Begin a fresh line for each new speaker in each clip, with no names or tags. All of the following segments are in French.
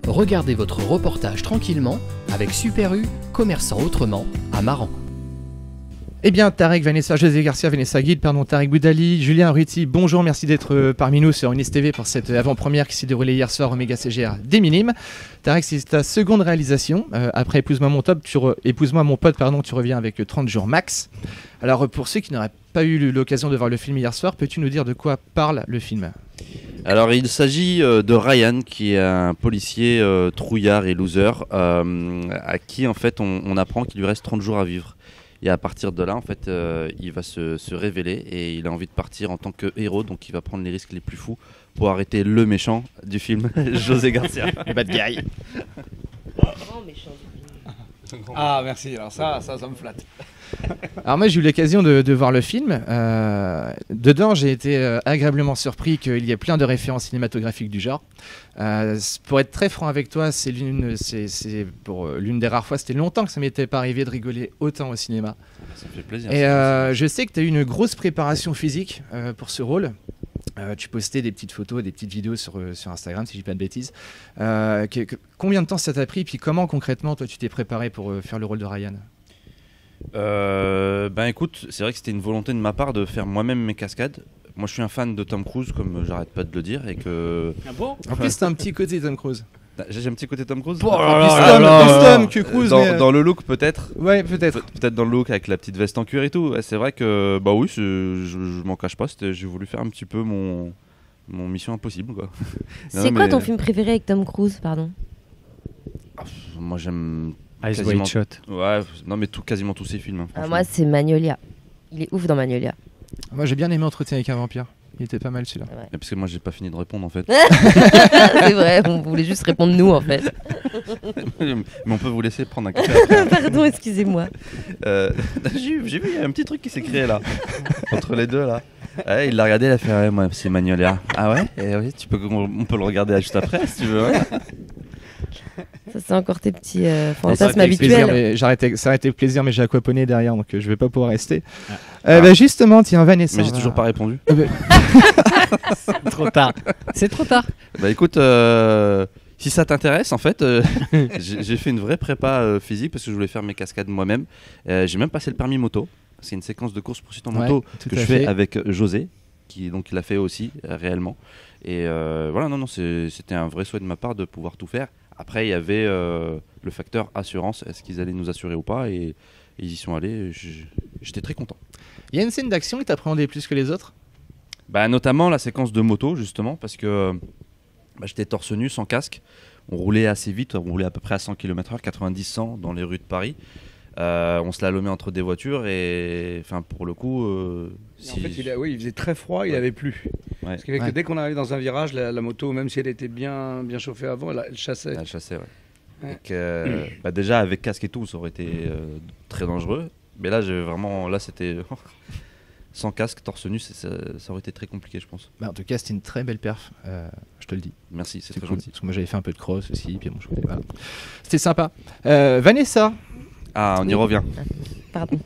Regardez votre reportage tranquillement avec Super U, commerçant autrement, à Maran.
Eh bien, Tarek, Vanessa, José Garcia, Vanessa Guide, Tarek Boudali, Julien Ruti, bonjour, merci d'être parmi nous sur Unis TV pour cette avant-première qui s'est déroulée hier soir au Méga CGR des Minimes. Tarek, c'est ta seconde réalisation. Après Épouse-moi mon pote, tu reviens avec 30 jours max. Alors, pour ceux qui n'auraient pas eu l'occasion de voir le film hier soir, peux-tu nous dire de quoi parle le film ?
Alors il s'agit de Ryan, qui est un policier trouillard et loser, à qui en fait on apprend qu'il lui reste 30 jours à vivre. Et à partir de là, en fait, il va se révéler et il a envie de partir en tant que héros, donc il va prendre les risques les plus fous pour arrêter le méchant du film, José Garcia.
Le bad guy.
Grand méchant du film.
Ah merci, alors ça me flatte.
Alors moi j'ai eu l'occasion de voir le film. Dedans j'ai été agréablement surpris qu'il y ait plein de références cinématographiques du genre. Pour être très franc avec toi, c'est l'une des rares fois, c'était longtemps que ça m'était pas arrivé de rigoler autant au cinéma.
Ça me fait plaisir.
Et je sais que tu as eu une grosse préparation physique pour ce rôle. Tu postais des petites photos, des petites vidéos sur Instagram, si je dis pas de bêtises. Combien de temps ça t'a pris, puis comment concrètement toi tu t'es préparé pour faire le rôle de Ryan ?
Écoute, c'est vrai que c'était une volonté de ma part de faire moi-même mes cascades. Moi je suis un fan de Tom Cruise, comme j'arrête pas de le dire, et que...
Ah bon ?
En plus t'as un petit côté Tom Cruise.
J'ai un petit côté Tom Cruise.
Dans
le look peut-être.
Ouais, peut-être.
Peut-être dans le look avec la petite veste en cuir et tout. Ouais, c'est vrai que oui, je m'en cache pas. J'ai voulu faire un petit peu mon Mission Impossible, quoi.
C'est quoi ton film préféré avec Tom Cruise, pardon ?
Moi j'aime
Ice
quasiment...
White Shot.
Ouais, non mais quasiment tous ces films. Hein,
Moi c'est Magnolia. Il est ouf dans Magnolia.
Moi j'ai bien aimé Entretien avec un vampire. Il était pas mal celui-là.
Ouais.
Parce que moi j'ai pas fini de répondre en fait.
C'est vrai, on voulait juste répondre nous en fait.
Mais on peut vous laisser prendre un café après.
Pardon, excusez-moi.
J'ai vu, il y a un petit truc qui s'est créé là. Entre les deux là. Ouais, il l'a regardé, il a fait moi c'est Magnolia. Ah ouais, oui, on peut le regarder juste après si tu veux. Ouais.
Ça c'est encore tes petits fantasmes habituels.
Ça aurait été plaisir, mais j'ai aquaponé derrière, donc je vais pas pouvoir rester. Justement, tiens, Vanessa.
Mais j'ai toujours pas répondu.
C'est trop tard. C'est trop tard.
Bah écoute, si ça t'intéresse, en fait, j'ai fait une vraie prépa physique parce que je voulais faire mes cascades moi-même. J'ai même passé le permis moto. C'est une séquence de course-poursuite en moto que je fais avec José, qui l'a fait aussi réellement. Et voilà, non, c'était un vrai souhait de ma part de pouvoir tout faire. Après, il y avait le facteur assurance. Est-ce qu'ils allaient nous assurer ou pas ? Et ils y sont allés. J'étais très content.
Il y a une scène d'action qui t'appréhendait plus que les autres ?
Notamment la séquence de moto, justement, parce que j'étais torse nu, sans casque. On roulait assez vite, on roulait à peu près à 100 km/h, 90-100 dans les rues de Paris. On slalomait entre des voitures et pour le coup...
En fait, il faisait très froid, il avait plu.
Ouais.
Ce qui fait que dès qu'on arrivait dans un virage, la moto, même si elle était bien chauffée avant, elle chassait.
Elle chassait, ouais. Et déjà, avec casque et tout, ça aurait été très dangereux. Mais là, c'était... Sans casque, torse nu, ça aurait été très compliqué, je pense.
En tout cas, c'était une très belle perf, je te le dis.
Merci, c'est très
cool.
gentil.
Parce que moi, j'avais fait un peu de cross aussi, puis voilà. C'était sympa. Vanessa.
Ah, on y revient.
Pardon.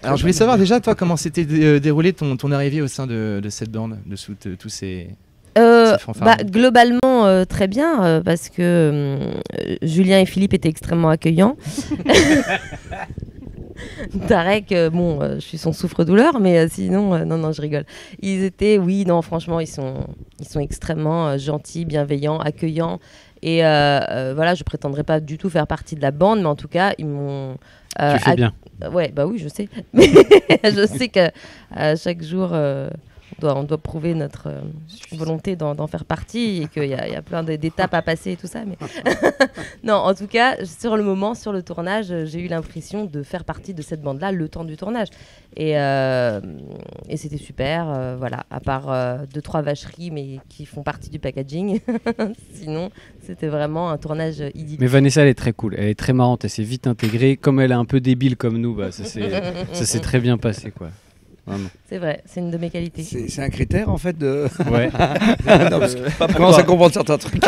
Alors, je voulais savoir déjà, toi, comment s'était déroulé ton arrivée au sein de cette bande, dessous tous ces fanfarons.
Globalement, très bien, parce que Julien et Philippe étaient extrêmement accueillants. Tarek, je suis son souffre-douleur, mais sinon, non, je rigole. Franchement, ils sont extrêmement gentils, bienveillants, accueillants. Et je prétendrai pas du tout faire partie de la bande, mais en tout cas, ils m'ont...
tu fais bien.
Ouais, oui, je sais. Mais je sais que chaque jour, on doit prouver notre volonté d'en faire partie et qu'il y a plein d'étapes à passer et tout ça. Mais non, en tout cas, sur le moment, sur le tournage, j'ai eu l'impression de faire partie de cette bande-là le temps du tournage. Et c'était super, à part 2-3 vacheries, mais qui font partie du packaging. Sinon, c'était vraiment un tournage idyllique.
Mais Vanessa, elle est très cool, elle est très marrante, elle s'est vite intégrée. Comme elle est un peu débile comme nous, ça s'est très bien passé, quoi. Vraiment.
C'est vrai, c'est une de mes qualités.
C'est un critère en fait de.
Ouais.
Comment ça comprendre certains trucs.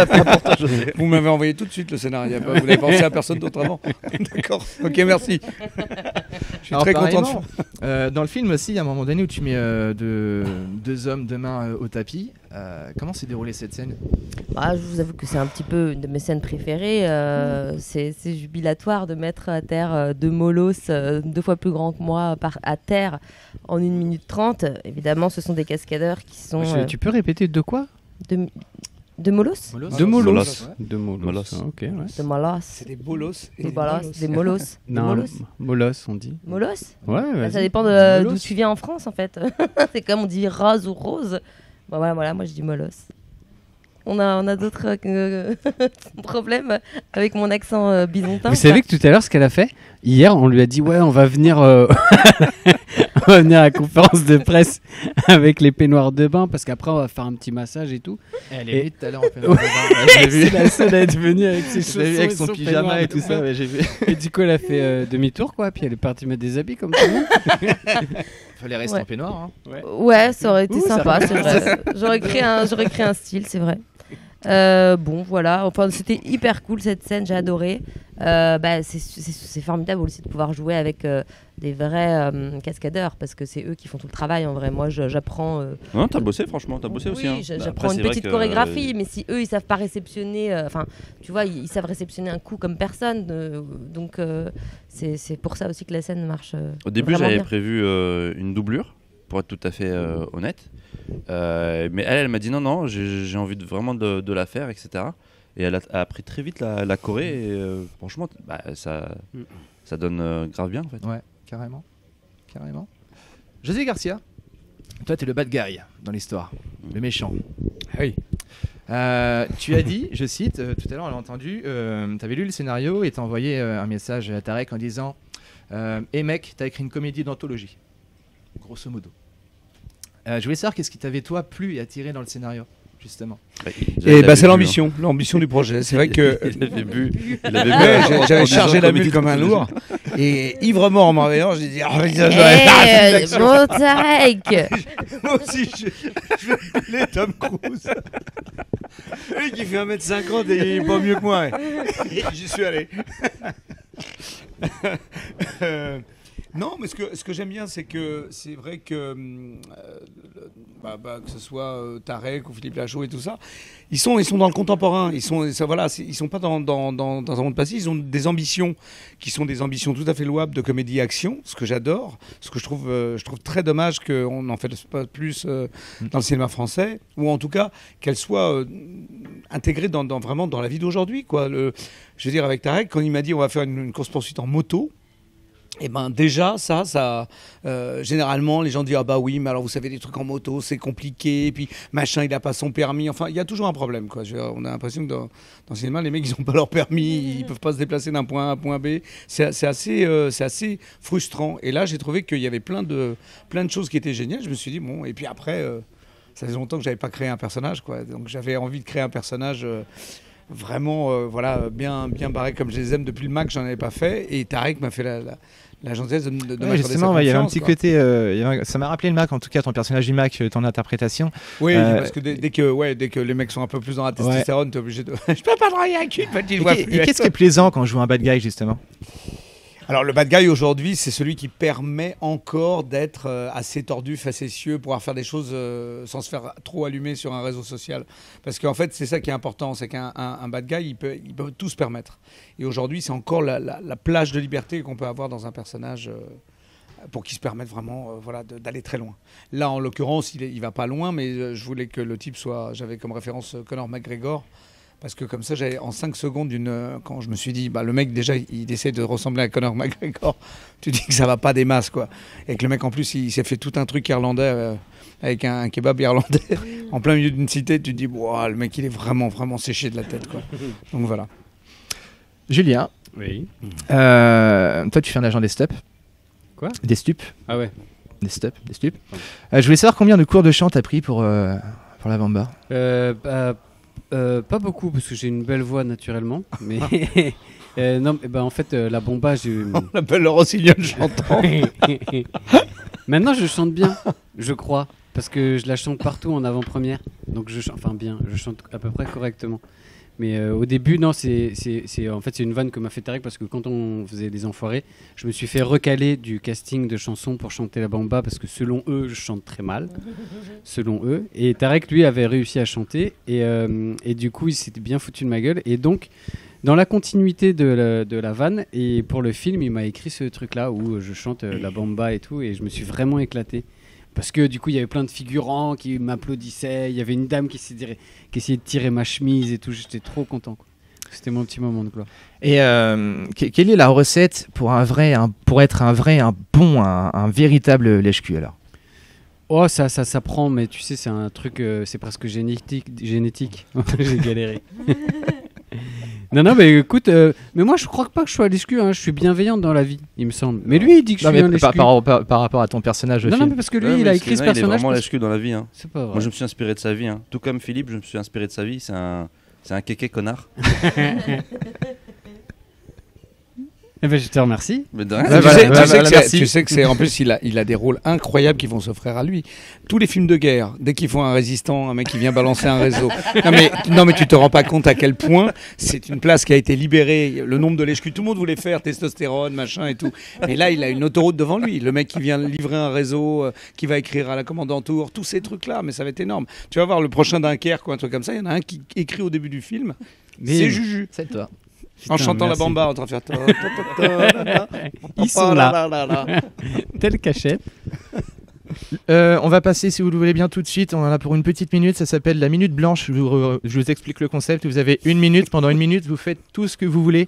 Vous m'avez envoyé tout de suite le scénario. Vous n'avez pensé à personne d'autre avant. D'accord. Ok, merci. Je suis très content.
Dans le film aussi, il y a un moment donné où tu mets deux hommes, deux mains au tapis. Comment s'est déroulée cette scène ?
Je vous avoue que c'est un petit peu une de mes scènes préférées. C'est jubilatoire de mettre à terre deux molosses 2 fois plus grands que moi à terre en 1 minute 30. Évidemment, ce sont des cascadeurs qui sont...
Tu peux répéter de quoi ?
De molosses ?
De molosses.
Ouais.
De molosses. Ah, ok, ouais.
De molosses.
C'est des bolos.
Des molosses. Des molosses.
Non, molosses, on dit.
Molosses ?
Ouais,
Ça
vas-y.
dépend d'où tu viens en France, en fait. C'est comme on dit rose ou rose. Voilà, moi je dis molosse. On a d'autres problèmes avec mon accent byzantin.
Vous savez que tout à l'heure, ce qu'elle a fait, hier, on lui a dit, ouais, on va venir, on va venir à la conférence de presse avec les peignoirs de bain, parce qu'après, on va faire un petit massage et tout.
Elle est venue tout à l'heure en fait.
Je l'ai vu. C'est la seule à être venue avec ses chaussons,
avec son pyjama
peignoir
et
de
tout ça.
bain.
Ouais, j'ai vu.
Et du coup, elle a fait demi-tour, quoi, puis elle est partie mettre des habits comme tout le monde.
Fallait rester en peignoir. Hein.
Ouais, ça aurait été
Ouh,
sympa, c'est vrai. J'aurais créé un style, c'est vrai. Bon, voilà. Enfin, c'était hyper cool cette scène, j'ai adoré. C'est formidable aussi de pouvoir jouer avec des vrais cascadeurs parce que c'est eux qui font tout le travail en vrai. Moi, j'apprends.
Non, t'as bossé, franchement, t'as bossé aussi. Hein.
J'apprends
Après,
une
c'est
petite
vrai que,
chorégraphie, mais si eux ils savent pas réceptionner, enfin, tu vois, ils savent réceptionner un coup comme personne. Donc, c'est pour ça aussi que la scène marche.
Au début,
vraiment
j'avais
bien.
prévu une doublure, pour être tout à fait honnête. Mais elle m'a dit non, j'ai envie vraiment de la faire, etc. Et elle a appris très vite la choré. Et franchement, ça donne grave bien en fait.
Ouais, carrément. José Garcia, toi, t'es le bad guy dans l'histoire, le méchant.
Oui.
Tu as dit, je cite, tout à l'heure on l'a entendu, t'avais lu le scénario et t'as envoyé un message à Tarek en disant mec, t'as écrit une comédie d'anthologie, grosso modo. Je voulais savoir qu'est-ce qui t'avait toi plu et attiré dans le scénario, justement.
Et c'est l'ambition du projet. C'est vrai que
Il avait bu.
j'avais chargé la mule comme un lourd et ivre-mort en me réveillant, j'ai dit
Bon, Tarek.
moi aussi je vais appeler Tom Cruise. Lui qui fait 1m50 et il est pas mieux que moi. J'y suis allé. Non, mais ce que j'aime bien, c'est que c'est vrai que que ce soit Tarek ou Philippe Lachaud et tout ça, ils sont dans le contemporain. Ils sont pas dans un monde passé. Ils ont des ambitions qui sont des ambitions tout à fait louables de comédie-action, ce que j'adore, ce que je trouve très dommage qu'on n'en fasse pas plus dans le cinéma français, ou en tout cas qu'elle soit intégrée vraiment dans la vie d'aujourd'hui, quoi. Je veux dire, avec Tarek, quand il m'a dit on va faire une course-poursuite en moto. Et déjà ça généralement les gens disent ah bah oui mais alors vous savez des trucs en moto c'est compliqué et puis machin il a pas son permis, enfin il y a toujours un problème quoi. On a l'impression que dans le cinéma les mecs ils ont pas leur permis, ils peuvent pas se déplacer d'un point A à un point B, c'est assez frustrant. Et là j'ai trouvé qu'il y avait plein de choses qui étaient géniales. Je me suis dit bon, et puis après ça faisait longtemps que j'avais pas créé un personnage quoi, donc j'avais envie de créer un personnage vraiment bien barré comme je les aime. Depuis le Mac j'en avais pas fait et Tarek m'a fait la gentillesse de m'accorder
justement,
sa
il y avait un
confiance,
petit
quoi.
côté. Ça m'a rappelé le Mac, en tout cas, ton personnage du Mac, ton interprétation.
Oui, parce que dès que les mecs sont un peu plus dans la testostérone, t'es obligé de. Je peux pas travailler avec une petite voix.
Et qu'est-ce qui est plaisant quand on joue un bad guy, justement ?
Alors le bad guy aujourd'hui, c'est celui qui permet encore d'être assez tordu, facétieux, pouvoir faire des choses sans se faire trop allumer sur un réseau social. Parce qu'en fait, c'est ça qui est important, c'est qu'un bad guy, il peut tout se permettre. Et aujourd'hui, c'est encore la plage de liberté qu'on peut avoir dans un personnage pour qu'il se permette vraiment d'aller très loin. Là, en l'occurrence, il va pas loin, mais je voulais que le type soit... J'avais comme référence Conor McGregor. Parce que comme ça, j'avais en 5 secondes, quand je me suis dit, le mec déjà, il essaie de ressembler à Conor McGregor, tu dis que ça va pas des masses, quoi. Et que le mec, en plus, il s'est fait tout un truc irlandais, avec un kebab irlandais, en plein milieu d'une cité, tu te dis, wow, le mec, il est vraiment, vraiment séché de la tête, quoi. Donc voilà.
Julien,
Oui.
toi, tu fais un agent des stupes.
Quoi ?
Des stupes.
Ah ouais.
Des stupes. Je voulais savoir combien de cours de chant t'as pris pour la Bamba.
Pas beaucoup parce que j'ai une belle voix naturellement, mais non, en fait la bomba j'ai.
On l'appelle le rossignol chantant.
Maintenant je chante bien, je crois, parce que je la chante partout en avant-première, donc je chante à peu près correctement. Mais au début, non, c'est en fait c'est une vanne que m'a fait Tarek parce que quand on faisait des enfoirés, je me suis fait recaler du casting de chansons pour chanter la bamba parce que selon eux, je chante très mal, selon eux. Et Tarek, lui, avait réussi à chanter et du coup, il s'était bien foutu de ma gueule. Et donc, dans la continuité de la vanne et pour le film, il m'a écrit ce truc-là où je chante la bamba et tout et je me suis vraiment éclaté. Parce que du coup, il y avait plein de figurants qui m'applaudissaient. Il y avait une dame qui essayait de tirer ma chemise et tout. J'étais trop content, quoi. C'était mon petit moment de gloire.
Et quelle est la recette pour être un véritable lèche-cul alors?
Oh, ça prend, mais tu sais, c'est un truc, c'est presque génétique. J'ai galéré. Non, mais écoute, mais moi je crois pas que je sois lèche-cul, hein. Je suis bienveillante dans la vie, il me semble. Mais lui, il dit que je suis un lèche-cul.
Par rapport à ton personnage de film.
Non, mais parce que lui, il a écrit ce personnage.
Il est vraiment lèche-cul dans la vie. Hein.
C'est pas vrai.
Moi, je me suis inspiré de sa vie. Hein. Tout comme Philippe, je me suis inspiré de sa vie. C'est un kéké connard.
Eh ben, je te remercie.
Mais
tu sais que c'est en plus il a des rôles incroyables qui vont s'offrir à lui. Tous les films de guerre, dès qu'ils font un résistant, un mec qui vient balancer un réseau. Non mais tu te rends pas compte à quel point c'est une place qui a été libérée. Le nombre de lèche-cul, tout le monde voulait faire testostérone, machin et tout. Mais là, il a une autoroute devant lui. Le mec qui vient livrer un réseau, qui va écrire à la commandanture, tous ces trucs-là. Mais ça va être énorme. Tu vas voir le prochain Dunkerque ou un truc comme ça. Il y en a un qui écrit au début du film. C'est Juju.
C'est toi.
En chantant la bamba, en train de faire.
Ils sont là. Telle cachette.
On va passer, si vous le voulez bien, tout de suite. On en a pour une petite minute. Ça s'appelle la minute blanche. Je vous explique le concept. Vous avez une minute. Pendant une minute, vous faites tout ce que vous voulez.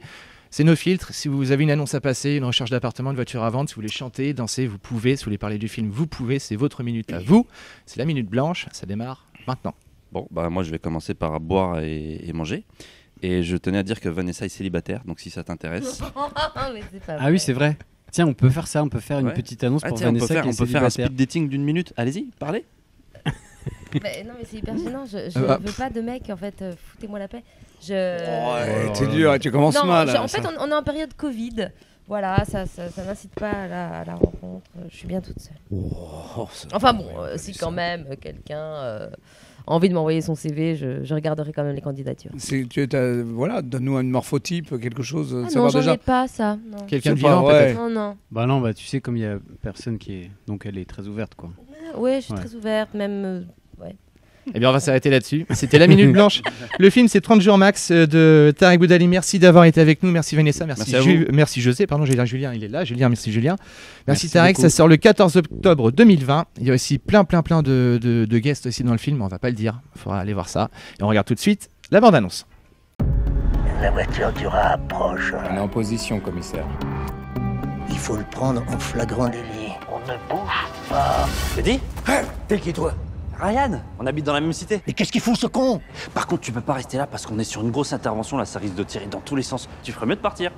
C'est nos filtres. Si vous avez une annonce à passer, une recherche d'appartement, une voiture à vendre, si vous voulez chanter, danser, vous pouvez. Si vous voulez parler du film, vous pouvez. C'est votre minute à vous. C'est la minute blanche. Ça démarre maintenant.
Bon, bah moi, je vais commencer par boire et manger. Et je tenais à dire que Vanessa est célibataire, donc si ça t'intéresse.
Ah oui, c'est vrai. Tiens, on peut faire ça, on peut faire une petite annonce pour Vanessa qui est
on peut faire un speed dating d'une minute. Allez-y, parlez.
Non mais c'est hyper gênant, je veux pas de mec en fait, foutez-moi la paix.
C'est dur, tu commences mal.
En fait, on est en période Covid. Voilà, ça n'incite pas à la rencontre. Je suis bien toute seule. Enfin bon, si quand même quelqu'un a envie de m'envoyer son CV, je regarderai quand même les candidatures.
Voilà, donne-nous une morphotype, quelque chose.
Non, j'en ai pas ça. Non.
Quelqu'un de vivant peut-être.
Non.
Bah non, bah tu sais, comme il y a personne qui est, donc elle est très ouverte quoi.
Ouais, je suis très ouverte, même. Ouais.
Eh bien, on va s'arrêter là-dessus. C'était la minute blanche. Le film, c'est 30 jours max de Tarek Boudali. Merci d'avoir été avec nous. Merci Vanessa. Merci José. Pardon, j'ai dit Julien. Il est là. Julien, merci Julien. Merci Tarek. Beaucoup. Ça sort le 14 octobre 2020. Il y a aussi plein de guests aussi dans le film. On va pas le dire. Il faudra aller voir ça. Et on regarde tout de suite la bande-annonce.
La voiture du rat approche.
On est en position, commissaire.
Il faut le prendre en flagrant délit. On ne bouge pas.
T'es dit ?
T'es qui toi ?
Ryan, on habite dans la même cité.
Mais qu'est-ce qu'il fout ce con ?
Par contre, tu peux pas rester là parce qu'on est sur une grosse intervention, là, ça risque de tirer dans tous les sens. Tu ferais mieux de partir.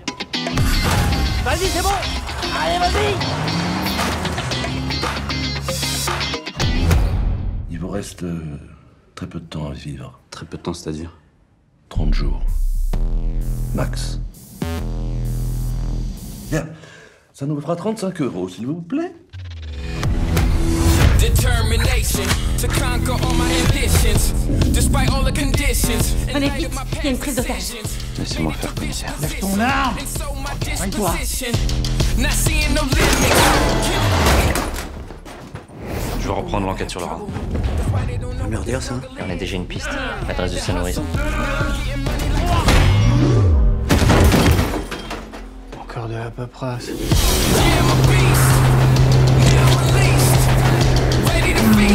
Vas-y, c'est bon ! Allez, vas-y !
Il vous reste très peu de temps à vivre.
Très peu de temps, c'est-à-dire ?
30 jours. Max. Bien. Ça nous fera 35 €, s'il vous plaît.
Determination to conquer all my ambitions, despite all the conditions.
Venez vite, il y a une prise d'otage.
Laissez-moi faire, commissaire.
Lève ton arme. Aille-toi.
Je vais reprendre l'enquête sur le rat.
On leur dire ça ?
On a déjà une piste. L'adresse de sa nourrice.
Encore de la paperasse.
Ready to be